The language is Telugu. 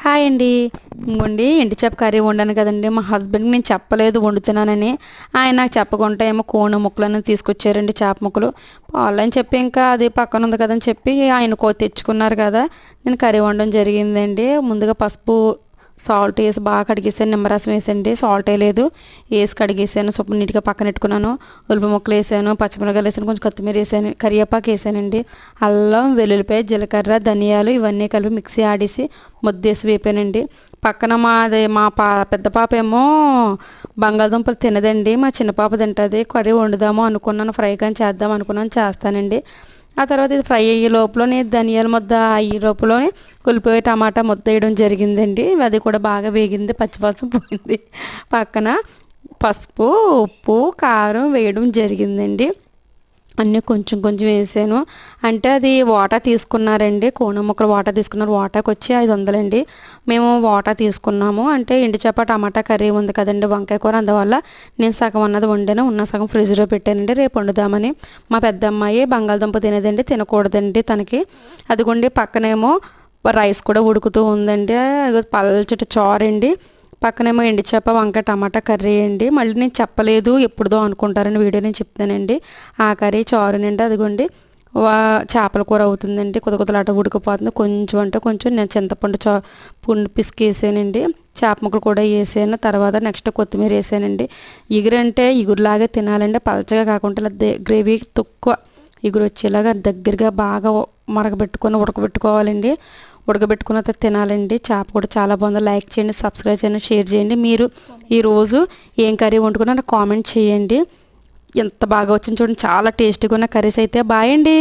హాయ్ అండి. ఇంకోండి ఎండు చేప కర్రీ వండాను కదండి. మా హస్బెండ్కి నేను చెప్పలేదు వండుతున్నానని. ఆయన నాకు చెప్పకుండా ఏమో కోడి ముక్కలను తీసుకొచ్చారండి, చేప ముక్కలు. వాళ్ళని చెప్పి ఇంకా అది పక్కన ఉంది కదని చెప్పి ఆయన తెచ్చుకున్నారు కదా, నేను కర్రీ వండడం జరిగిందండి. ముందుగా పసుపు సాల్ట్ వేసి బాగా కడిగేసాను, నిమ్మరసం వేసండి, సాల్ట్ వేయలేదు, వేసి కడిగేసాను, శుభ్రం నీట్గా పక్కన పెట్టుకున్నాను. ఉల్లిపాయ ముక్కలు వేసాను, పచ్చిమిరకాయలు వేసాను, కొంచెం కొత్తిమీర వేసాను, కరివేపాకు వేసానండి, అల్లం వెల్లుల్లిపాయ జీలకర్ర ధనియాలు ఇవన్నీ కలిపి మిక్సీ ఆడేసి ముద్దేసి వేపానండి. పక్కన మా పెద్ద పాప ఏమో బంగాళదుంపలు తినదండి, మా చిన్న పాప తింటుంది. కర్రీ వండుదాము అనుకున్నాను, ఫ్రై కానీ చేద్దాం అనుకున్నాను, చేస్తానండి. ఆ తర్వాత ఇది ఫ్రై అయ్యే లోపలనే ధనియాల ముద్ద అయ్యే లోపలనే ఉల్లిపాయ టమాటా ముద్ద వేయడం జరిగిందండి. అది కూడా బాగా వేగింది, పచ్చివాసన పోయింది. పక్కన పసుపు ఉప్పు కారం వేయడం జరిగిందండి. అన్నీ కొంచెం కొంచెం వేసాను. అంటే అది వాటా తీసుకున్నారండి, కోన ముక్కలు వాటా తీసుకున్నారు. వాటాకి వచ్చి 500 అండి. మేము వాటా తీసుకున్నాము. అంటే ఎండు చేప టమాటా కర్రీ ఉంది కదండి, వంకాయ కూర, అందువల్ల నేను సగం అన్నది వండాను, ఉన్న సగం ఫ్రిడ్జ్లో పెట్టానండి రేపు వండుదామని. మా పెద్ద అమ్మాయి బంగాళదుంప తినేదండి, తినకూడదండి తనకి. అదిగోండి పక్కనేమో రైస్ కూడా ఉడుకుతూ ఉందండి. పల్చటి చారండి. పక్కనేమో ఎండు చేప వంకాయ టమాటా కర్రీ అండి. మళ్ళీ నేను చెప్పలేదు, ఎప్పుడుదో అనుకుంటారని వీడియో నేను చెప్తానండి. ఆ కర్రీ చారునండి. అదిగోండి చేపల కూర అవుతుందండి, కొద్దిలాట ఉడికిపోతుంది. కొంచెం అంటే కొంచెం నేను చింతపండు పుండు పిసికేసానండి, చేప ముక్కలు కూడా వేసాను. తర్వాత నెక్స్ట్ కొత్తిమీర వేసానండి. ఇగురంటే ఇగురులాగే తినాలండి, పలచగా కాకుండా గ్రేవీ తక్కువ ఇగురు వచ్చేలాగా దగ్గరగా బాగా ఉడకబెట్టుకోవాలండి. ఉడకబెట్టుకున్న తర్వాత తినాలండి. చేప కూడా చాలా బాగుంది. లైక్ చేయండి, సబ్స్క్రైబ్ చేయండి, షేర్ చేయండి. మీరు ఈరోజు ఏం కర్రీ వండుకున్నా నాకు కామెంట్ చేయండి. ఎంత బాగా వచ్చింది చూడండి, చాలా టేస్టీగా ఉన్న కర్రీస్ అయితే. బాయ్ అండి.